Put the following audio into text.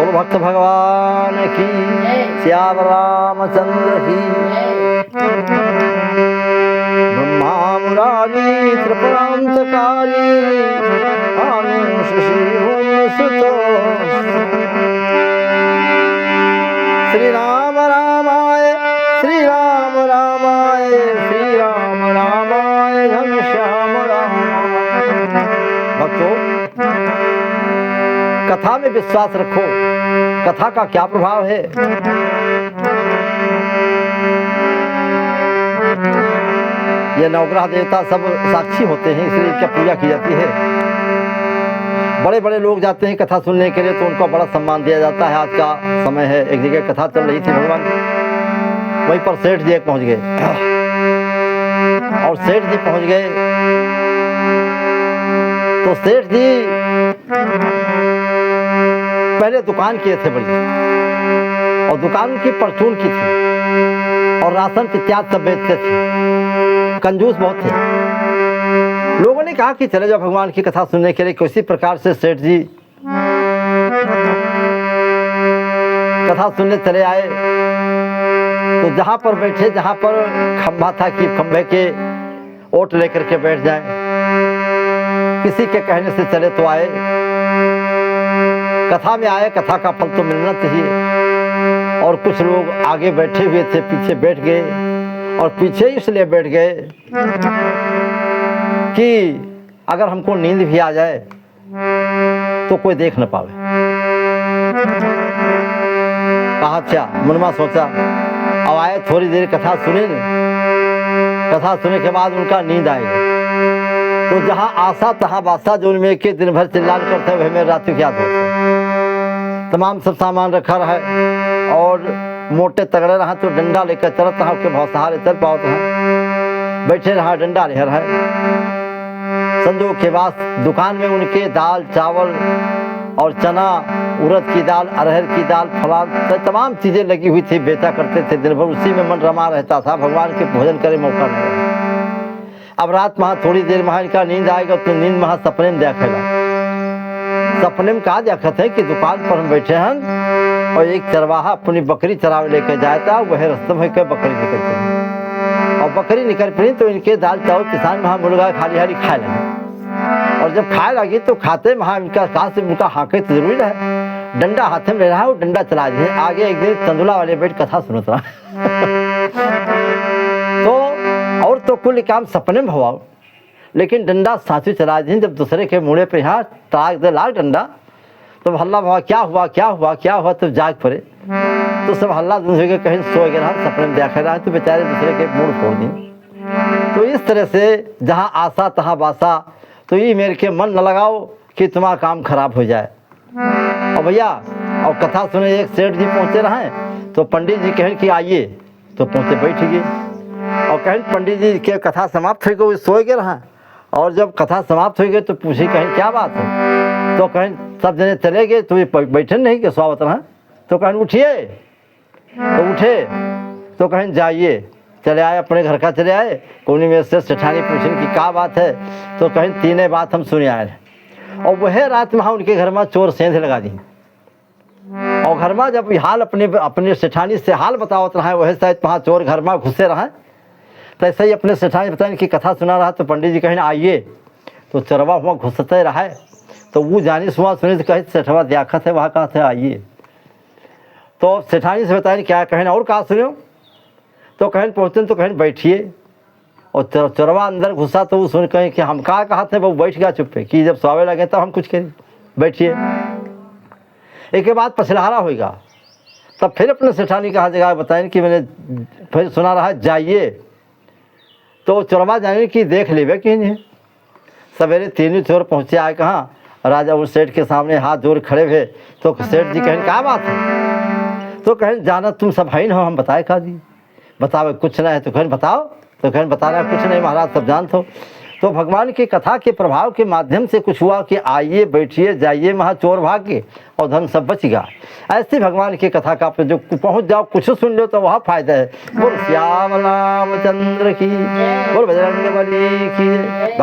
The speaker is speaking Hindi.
बोल भक्त भगवान की, श्याम रामचंद्र की। ब्रह्मा मुरारी त्रिपुरांतकारी, आनुष शिवम सुतो। श्री राम रामाय, श्री राम रामाय, श्री राम रामाय घनश्याम रामाय। भक्तों, कथा में विश्वास रखो। कथा का क्या प्रभाव है? ये नवग्रह देवता सब साक्षी होते हैं, इसलिए इनकी पूजा की जाती है। बड़े बड़े लोग जाते हैं कथा सुनने के लिए तो उनको बड़ा सम्मान दिया जाता है। आज का समय है, एक जगह कथा चल रही थी भगवान, वहीं पर सेठ जी पहुंच गए और सेठ जी पहुंच गए तो सेठ जी पहले दुकान किए थे बड़ी, और दुकान की परचून की थी और राशन इत्यादि सब बेचते थे, कंजूस बहुत थे। लोगों ने कहा कि चले जाओ भगवान की कथा सुनने के लिए। किसी प्रकार से सेठ जी कथा सुनने चले आए तो जहां पर बैठे, जहां पर खंभा था कि खंभे के ओट लेकर के बैठ जाए, किसी के कहने से चले तो आए। कथा में आए, कथा का फल तो मिलना चाहिए। और कुछ लोग आगे बैठे हुए थे, पीछे बैठ गए, और पीछे इसलिए बैठ गए कि अगर हमको नींद भी आ जाए तो कोई देख न पावे। कहा अच्छा, मुनमा सोचा। अब आए, थोड़ी देर कथा सुने, कथा सुनने के बाद उनका नींद आएगी तो जहाँ आशा तहाँ बासा, जो उनमें के दिन भर चिल्लान करते हुए मेरे रात्रि क्या होता, तमाम सब सामान रखा रहा और मोटे तगड़े रहा तो डंडा लेकर चलत रहा, उसके बहुत सहारे चल पाओ रहा, बैठे रहा डंडा ले रहा। संजोग के बाद दुकान में उनके दाल चावल और चना, उड़द की दाल, अरहर की दाल, फलां तमाम चीज़ें लगी हुई थी, बेचा करते थे। दिन भर उसी में मन रमा रहता था, भगवान के भोजन करे मौका नहीं रहा। अब रात में थोड़ी देर में इनका नींद आएगा तो नींद में सपने में देखेगा। सपने में कहा देखते हैं कि दुकान पर हम बैठे हैं और एक चरवाहा अपनी बकरी चरावे लेकर जाता, वह रास्ते में कई बकरी निकल पड़ी और बकरी निकल पड़ी तो इनके दाल चावल किसान वहाँ मुर्गा खाली हाली खाए लगे। और जब खाए लगी तो खाते वहाँ इनका कहा से उनका हाके तो जरूरी है, डंडा हाथ में ले रहा है, वो डंडा चला दिए। आगे एक दिन तंदुला वाले बैठ कथा सुनत रहा और तो कुल काम सपने में हुआ, लेकिन डंडा साथी चला दी। जब दूसरे के मुड़े पे यहाँ ताक दे लाग डंडा तो हल्ला हुआ, क्या हुआ क्या हुआ क्या हुआ, तो जाग पड़े तो सब हल्ला दूसरे के कहीं सो गया, सपने में देख रहा है तो बेचारे दूसरे के मुड़ फोड़ दिए। तो इस तरह से जहाँ आशा तहाँ बासा, तो ये मेरे के मन न लगाओ कि तुम्हारा काम खराब हो जाए। और भैया और कथा सुने एक सेठ जी पहुँचे रहे तो पंडित जी कहें कि आइए, तो पहुँचे बैठ गए और कहें पंडित जी के कथा समाप्त हो गई, सो गए रहा। और जब कथा समाप्त हो गई तो पूछी कहें क्या बात है, तो कहें सब जने चले गए तो ये बैठे नहीं कि स्वागत रहा। तो कहें उठिए, तो उठे तो कहें जाइए, चले आए अपने घर का चले आए। कोनी में से सेठानी पूछने की क्या बात है, तो कहें तीनों बात हम सुने आए। और वह रात में उनके घर में चोर सेंध लगा दी और घर में जब हाल अपने सेठानी से हाल बतावत रहा है, वह शायद वहाँ चोर घर में घुसे रहा। तो ऐसे ही अपने सेठानी बताने की कथा सुना रहा तो पंडित जी कहें आइए, तो चरवा हुआ घुसते रहा है। तो वो जानी सुना सुने तो कहे सेठवा दियाखत है, वहाँ कहाँ थे आइए। तो सेठानी से बताए क्या, कहें और कहा सुनो, तो कहें पहुँचे तो कहें बैठिए। और चरवा अंदर घुसा तो वो सुन कहें कि हम कहा थे, वो बैठ गया चुप्पे कि जब सोवे लगे तब हम कुछ करें, बैठिए। एक के बाद पछलहारा होगा, तब फिर अपने सेठानी कहा जगह बताएं कि मैंने फिर सुना रहा जाइए। तो चोरवा जाने की देख लेवे कि नहीं। सवेरे तीनों चोर पहुँचे आए कहाँ, राजा उस सेठ के सामने हाथ जोड़ खड़े हुए। तो सेठ जी कहें क्या बात है, तो कहें जाना तुम सब है हो, हम बताए खा दी, बताओ कुछ ना है। तो कहें बताओ, तो कहें बता रहा कुछ नहीं महाराज सब जानते हो। तो भगवान की कथा के प्रभाव के माध्यम से कुछ हुआ कि आइए बैठिए जाइए, वहाँ चोर भाग के और धन सब बच गया। ऐसी भगवान की कथा का जो पहुँच जाओ कुछ सुन लो तो वहाँ फायदा है। बोल श्याम रामचंद्र की, बोल बजरंग बली की।